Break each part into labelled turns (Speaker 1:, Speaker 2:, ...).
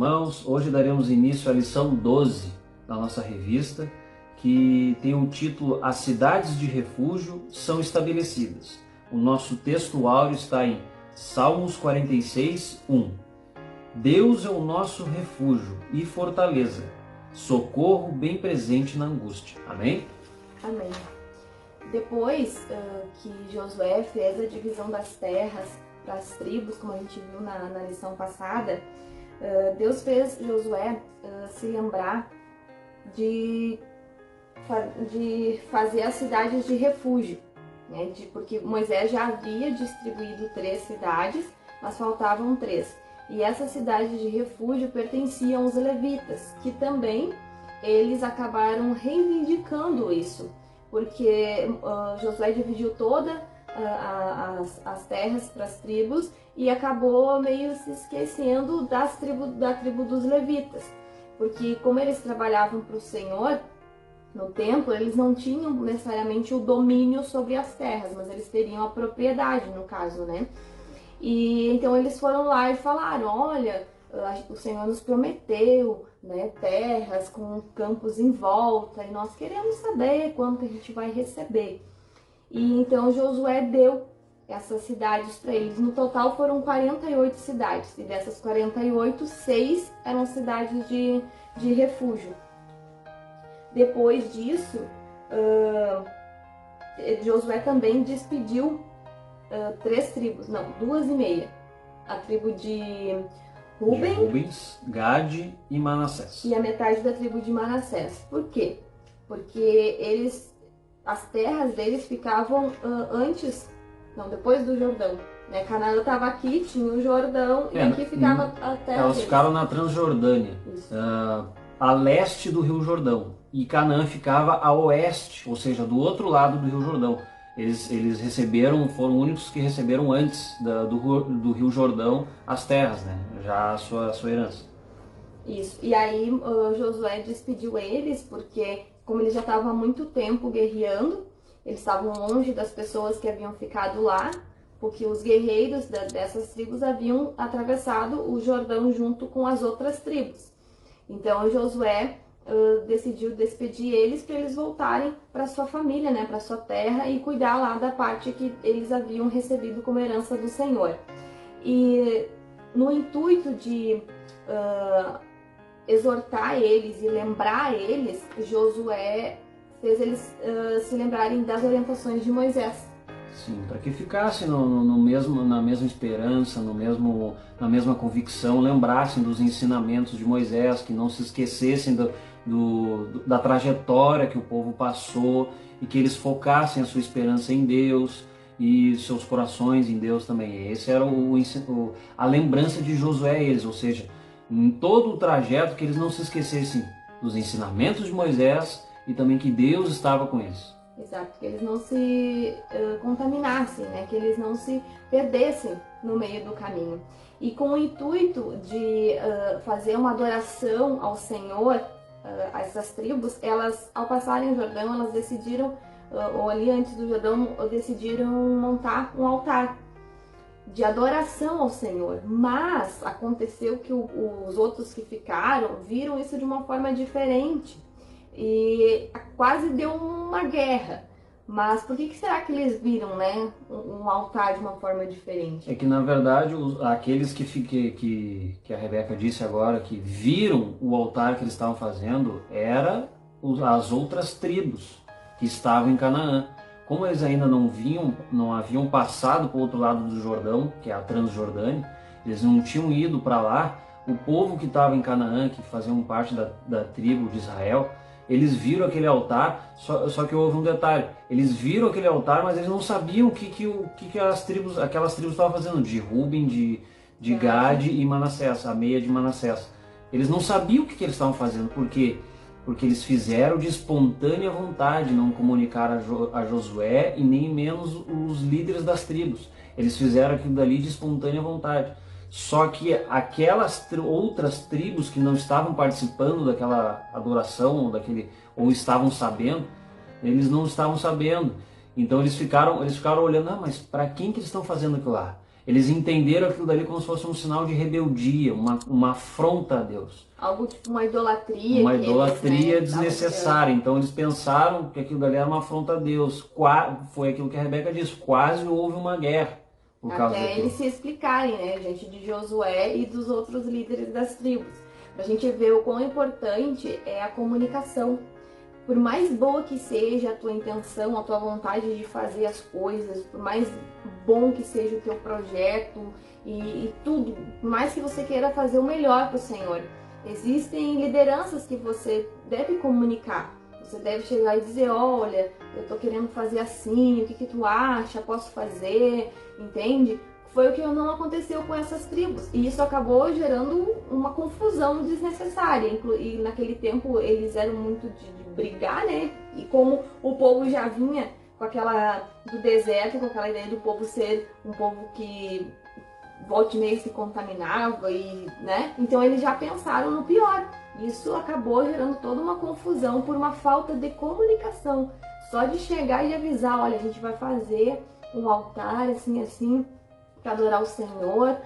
Speaker 1: irmãos. Hoje daremos início à lição 12 da nossa revista, que tem o título As cidades de refúgio são estabelecidas. O nosso texto áureo está em Salmos 46, 1. Deus é o nosso refúgio e fortaleza, socorro bem presente na angústia. Amém?
Speaker 2: Amém. Depois que Josué fez a divisão das terras para as tribos, como a gente viu na lição passada, Deus fez Josué se lembrar de fazer as cidades de refúgio, né? Porque Moisés já havia distribuído 3 cidades, mas faltavam 3. E essas cidades de refúgio pertenciam aos levitas, que também eles acabaram reivindicando isso, porque Josué dividiu todas as terras para as tribos e acabou meio se esquecendo da tribo dos levitas, porque como eles trabalhavam para o Senhor no templo, eles não tinham necessariamente o domínio sobre as terras, mas eles teriam a propriedade, no caso, né? E então eles foram lá e falaram: olha, o Senhor nos prometeu, né, terras com campos em volta, e nós queremos saber quanto que a gente vai receber. E então Josué deu essas cidades para eles. No total foram 48 cidades, e dessas 48, 6 eram cidades de refúgio. Depois disso, Josué também despediu 3 tribos, não, 2,5. A tribo de
Speaker 1: Rubens, Gade e Manassés.
Speaker 2: E a metade da tribo de Manassés. Por quê? Porque as terras deles ficavam depois do Jordão, né? Canaã estava aqui, tinha o Jordão, e aqui ficava a terra
Speaker 1: Elas
Speaker 2: deles.
Speaker 1: ficaram na Transjordânia, a leste do Rio Jordão, e Canaã ficava a oeste, ou seja, do outro lado do Rio Jordão. Eles receberam, foram os únicos que receberam antes do Rio Jordão as terras, né? Já a sua herança.
Speaker 2: Isso. E aí Josué despediu eles, porque como eles já estavam há muito tempo guerreando, eles estavam longe das pessoas que haviam ficado lá, porque os guerreiros dessas tribos haviam atravessado o Jordão junto com as outras tribos. Então Josué decidiu despedir eles para eles voltarem para sua família, né, para sua terra, e cuidar lá da parte que eles haviam recebido como herança do Senhor. E no intuito de exortar eles e lembrar eles, Josué fez eles se lembrarem das orientações de Moisés.
Speaker 1: Sim, para que ficassem na mesma esperança, na mesma convicção, lembrassem dos ensinamentos de Moisés, que não se esquecessem da trajetória que o povo passou, e que eles focassem a sua esperança em Deus e seus corações em Deus também. Esse era a lembrança de Josué a eles, ou seja, em todo o trajeto, que eles não se esquecessem dos ensinamentos de Moisés e também que Deus estava com eles.
Speaker 2: Exato, que eles não se contaminassem, né? Que eles não se perdessem no meio do caminho. E com o intuito de fazer uma adoração ao Senhor, essas tribos, elas, ao passarem o Jordão, elas decidiram, ou ali antes do Jordão, decidiram montar um altar de adoração ao Senhor. Mas aconteceu que os outros que ficaram viram isso de uma forma diferente. E quase deu uma guerra. Mas por que será que eles viram, né, um altar de uma forma diferente?
Speaker 1: É que, na verdade, aqueles que a Rebeca disse agora, que viram o altar que eles estavam fazendo, eram as outras tribos que estavam em Canaã. Como eles ainda não haviam passado para o outro lado do Jordão, que é a Transjordânia, eles não tinham ido para lá, o povo que estava em Canaã, que faziam parte da tribo de Israel, eles viram aquele altar, só que houve um detalhe: eles viram aquele altar, mas eles não sabiam o que aquelas tribos estavam fazendo, de Ruben, de Gade e Manassés, a meia de Manassés. Eles não sabiam o que eles estavam fazendo. Por quê? Porque eles fizeram de espontânea vontade, não comunicaram a Josué e nem menos os líderes das tribos. Eles fizeram aquilo dali de espontânea vontade. Só que aquelas outras tribos que não estavam participando daquela adoração, ou estavam sabendo, eles não estavam sabendo. Então eles ficaram olhando: mas para quem que eles estão fazendo aquilo lá? Eles entenderam aquilo dali como se fosse um sinal de rebeldia, uma afronta a Deus.
Speaker 2: Algo tipo uma idolatria.
Speaker 1: Uma
Speaker 2: que
Speaker 1: idolatria
Speaker 2: eles, né,
Speaker 1: desnecessária. Então eles pensaram que aquilo dali era uma afronta a Deus. Foi aquilo que a Rebeca disse, quase houve uma guerra por causa
Speaker 2: até
Speaker 1: daquilo.
Speaker 2: eles se explicarem, né, gente, de Josué e dos outros líderes das tribos. Pra gente ver o quão importante é a comunicação. Por mais boa que seja a tua intenção, a tua vontade de fazer as coisas, por mais bom que seja o teu projeto e tudo, por mais que você queira fazer o melhor para o Senhor, existem lideranças que você deve comunicar. Você deve chegar e dizer, olha, eu tô querendo fazer assim, o que tu acha? Posso fazer? Entende? Foi o que não aconteceu com essas tribos. E isso acabou gerando uma confusão desnecessária. E naquele tempo eles eram muito de brigar, né? E como o povo já vinha com aquela do deserto, com aquela ideia do povo ser um povo que volta e meia se contaminava, e, né? Então eles já pensaram no pior. Isso acabou gerando toda uma confusão por uma falta de comunicação. Só de chegar e avisar, olha, a gente vai fazer um altar assim, para adorar o Senhor.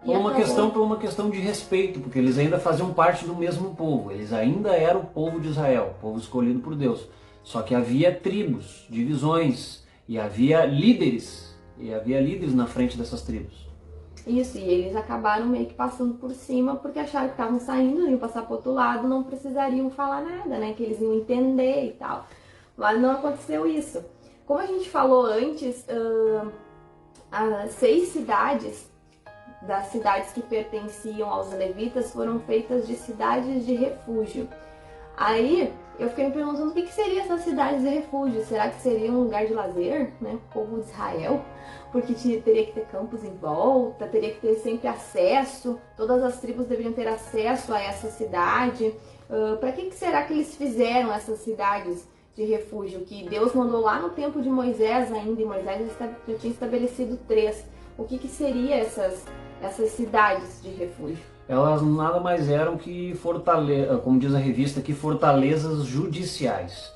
Speaker 1: Por uma questão de respeito, porque eles ainda faziam parte do mesmo povo. Eles ainda eram o povo de Israel, o povo escolhido por Deus. Só que havia tribos, divisões, e havia líderes na frente dessas tribos.
Speaker 2: Isso, e eles acabaram meio que passando por cima porque acharam que estavam saindo, iam passar para outro lado, não precisariam falar nada, né? Que eles iam entender e tal. Mas não aconteceu isso. Como a gente falou antes, as 6 cidades, das cidades que pertenciam aos levitas, foram feitas de cidades de refúgio. Aí eu fiquei me perguntando o que seriam essas cidades de refúgio. Será que seria um lugar de lazer, né? O povo de Israel? Porque teria que ter campos em volta, teria que ter sempre acesso, todas as tribos deveriam ter acesso a essa cidade. Para que será que eles fizeram essas cidades de refúgio? Que Deus mandou lá no tempo de Moisés ainda, e Moisés já tinha estabelecido 3. O que seria essas cidades de refúgio?
Speaker 1: Elas nada mais eram que como diz a revista, que fortalezas judiciais.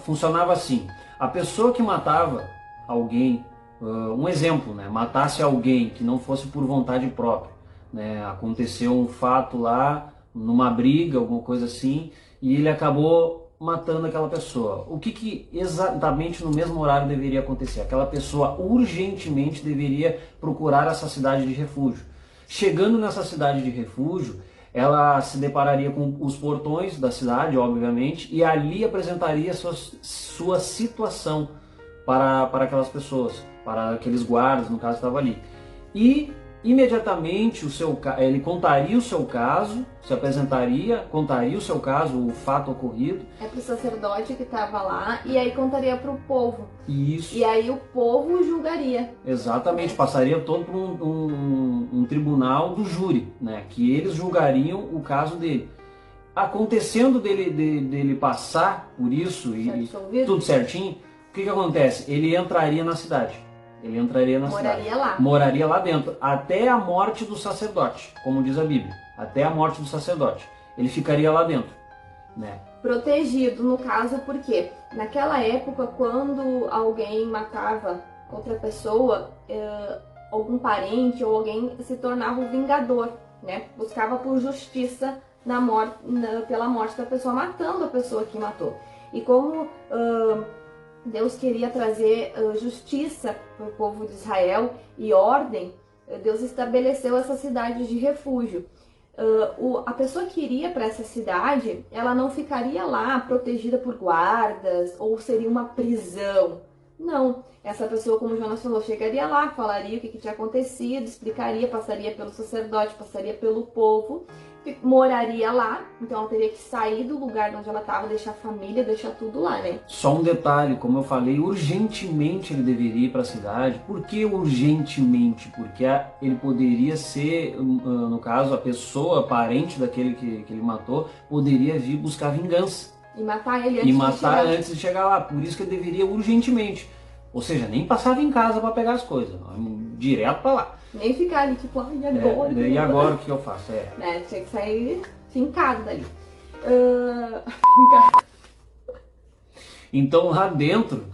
Speaker 1: Funcionava assim: a pessoa que matava alguém, um exemplo, né, matasse alguém que não fosse por vontade própria, né, aconteceu um fato lá, numa briga, alguma coisa assim, e ele acabou matando aquela pessoa. O que exatamente no mesmo horário deveria acontecer? Aquela pessoa urgentemente deveria procurar essa cidade de refúgio. Chegando nessa cidade de refúgio, ela se depararia com os portões da cidade, obviamente, e ali apresentaria sua situação para aquelas pessoas, para aqueles guardas, no caso, que estavam ali. E imediatamente ele contaria o seu caso, contaria o seu caso, o fato ocorrido.
Speaker 2: Para o sacerdote que estava lá, e aí contaria para o povo.
Speaker 1: Isso.
Speaker 2: E aí o povo julgaria.
Speaker 1: Exatamente, passaria todo por um tribunal do júri, né? Que eles julgariam o caso dele. Acontecendo dele passar por isso e tudo certinho, o que acontece? Ele entraria na cidade. Moraria lá dentro, até a morte do sacerdote, como diz a Bíblia. Até a morte do sacerdote. Ele ficaria lá dentro, né?
Speaker 2: Protegido, no caso, porque naquela época, quando alguém matava outra pessoa, algum parente ou alguém se tornava o vingador, né? Buscava por justiça pela morte da pessoa, matando a pessoa que matou. E como Deus queria trazer justiça para o povo de Israel e ordem, Deus estabeleceu essa cidade de refúgio. A pessoa que iria para essa cidade, ela não ficaria lá protegida por guardas ou seria uma prisão. Não, essa pessoa, como o Jonas falou, chegaria lá, falaria o que tinha acontecido, explicaria, passaria pelo sacerdote, passaria pelo povo, moraria lá, então ela teria que sair do lugar onde ela estava, deixar a família, deixar tudo lá, né?
Speaker 1: Só um detalhe, como eu falei, urgentemente ele deveria ir para a cidade. Por que urgentemente? Porque ele poderia ser, no caso, a pessoa, parente daquele que ele matou, poderia vir buscar vingança.
Speaker 2: E matar ele
Speaker 1: antes de chegar lá. Por isso que ele deveria urgentemente. Ou seja, nem passava em casa para pegar as coisas, direto para lá.
Speaker 2: Nem ficar ali, tipo, e agora?
Speaker 1: E agora o que eu faço?
Speaker 2: Tinha que sair fincado dali.
Speaker 1: Então lá dentro,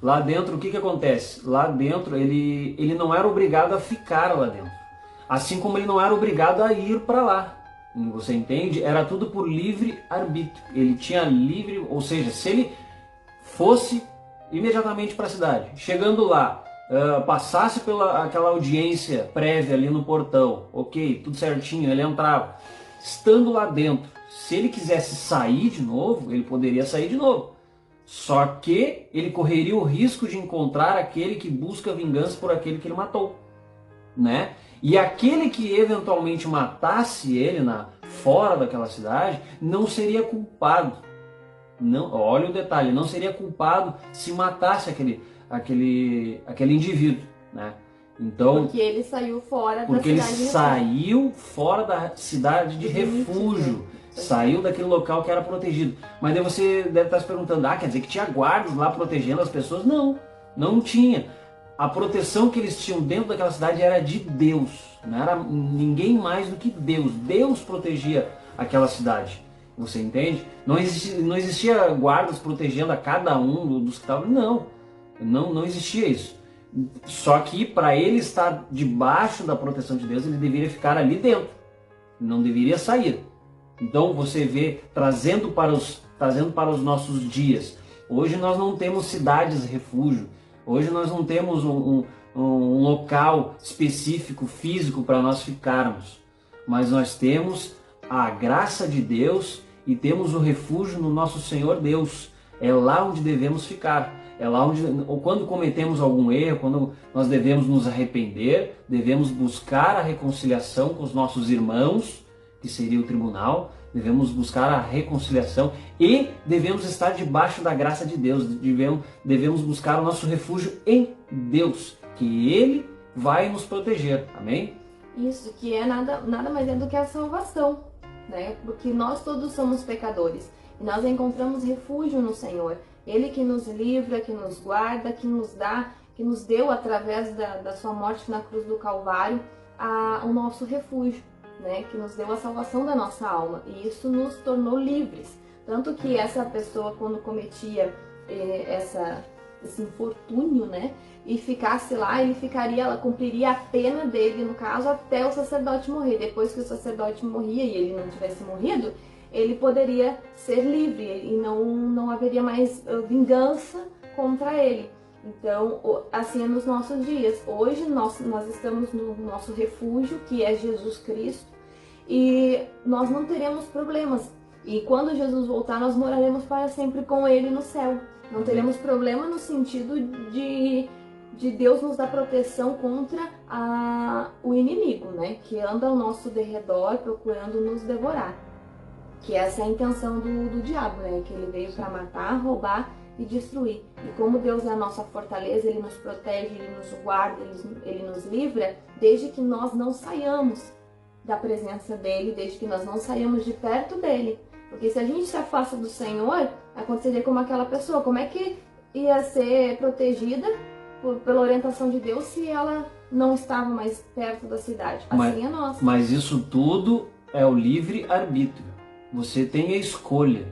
Speaker 1: Lá dentro, o que acontece? Lá dentro, ele não era obrigado a ficar lá dentro. Assim como ele não era obrigado a ir para lá. Você entende? Era tudo por livre arbítrio. Ele tinha livre, ou seja, se ele fosse imediatamente para a cidade, chegando lá, passasse pela aquela audiência prévia ali no portão, ok, tudo certinho, ele entrava. Estando lá dentro, se ele quisesse sair de novo, ele poderia sair de novo. Só que ele correria o risco de encontrar aquele que busca vingança por aquele que ele matou, né? E aquele que eventualmente matasse ele fora daquela cidade não seria culpado. Não, olha o detalhe, não seria culpado se matasse aquele indivíduo, né? Então,
Speaker 2: porque ele saiu fora
Speaker 1: porque
Speaker 2: da
Speaker 1: ele
Speaker 2: cidade.
Speaker 1: saiu fora da cidade de refúgio, saiu daquele local que era protegido. Mas daí você deve estar se perguntando, quer dizer que tinha guardas lá protegendo as pessoas? Não, não tinha. A proteção que eles tinham dentro daquela cidade era de Deus, não era ninguém mais do que Deus. Deus protegia aquela cidade, você entende? Não existia guardas protegendo a cada um dos que estavam, não existia isso. Só que para ele estar debaixo da proteção de Deus, ele deveria ficar ali dentro, não deveria sair. Então você vê, trazendo para os nossos dias, hoje nós não temos cidades refúgio, hoje nós não temos um local específico, físico para nós ficarmos, mas nós temos a graça de Deus e temos o refúgio no nosso Senhor Deus. É lá onde devemos ficar. É lá onde, quando cometemos algum erro, quando nós devemos nos arrepender, devemos buscar a reconciliação com os nossos irmãos, que seria o tribunal, devemos buscar a reconciliação e devemos estar debaixo da graça de Deus, devemos buscar o nosso refúgio em Deus, que Ele vai nos proteger, amém?
Speaker 2: Isso, que é nada mais é do que a salvação, né? Porque nós todos somos pecadores e nós encontramos refúgio no Senhor. Ele que nos livra, que nos guarda, que nos dá, que nos deu através da sua morte na cruz do Calvário o nosso refúgio, né? Que nos deu a salvação da nossa alma, e isso nos tornou livres. Tanto que essa pessoa, quando cometia esse infortúnio, né, e ficasse lá, ela cumpriria a pena dele, no caso, até o sacerdote morrer. Depois que o sacerdote morria e ele não tivesse morrido, ele poderia ser livre e não haveria mais vingança contra ele. Então, assim é nos nossos dias. Hoje nós estamos no nosso refúgio, que é Jesus Cristo, e nós não teremos problemas. E quando Jesus voltar, nós moraremos para sempre com Ele no céu. Não teremos problema no sentido de Deus nos dar proteção contra o inimigo, né? Que anda ao nosso derredor procurando nos devorar. Que essa é a intenção do diabo, né? Que ele veio para matar, roubar e destruir. E como Deus é a nossa fortaleza, Ele nos protege, Ele nos guarda, Ele nos livra, desde que nós não saiamos da presença dEle, desde que nós não saiamos de perto dEle. Porque se a gente se afasta do Senhor, aconteceria como aquela pessoa. Como é que ia ser protegida pela orientação de Deus se ela não estava mais perto da cidade? Assim é nós.
Speaker 1: Mas isso tudo é o livre-arbítrio. Você tem a escolha,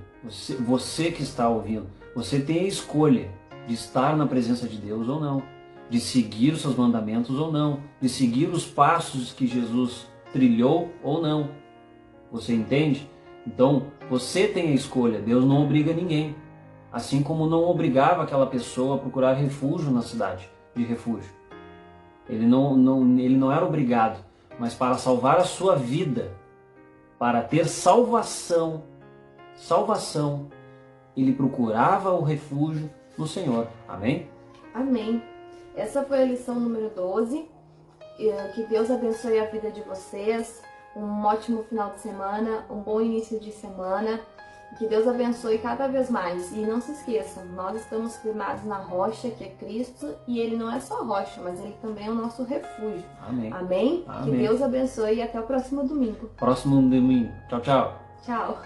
Speaker 1: você que está ouvindo, você tem a escolha de estar na presença de Deus ou não, de seguir os seus mandamentos ou não, de seguir os passos que Jesus trilhou ou não. Você entende? Então, você tem a escolha, Deus não obriga ninguém. Assim como não obrigava aquela pessoa a procurar refúgio na cidade de refúgio. Ele não era obrigado, mas para salvar a sua vida, para ter salvação, ele procurava o refúgio no Senhor. Amém?
Speaker 2: Amém. Essa foi a lição número 12. Que Deus abençoe a vida de vocês. Um ótimo final de semana, um bom início de semana. Que Deus abençoe cada vez mais. E não se esqueçam, nós estamos firmados na rocha que é Cristo, e Ele não é só rocha, mas Ele também é o nosso refúgio.
Speaker 1: Amém.
Speaker 2: Amém?
Speaker 1: Amém.
Speaker 2: Que Deus abençoe e até o próximo domingo.
Speaker 1: Próximo domingo. Tchau, tchau.
Speaker 2: Tchau.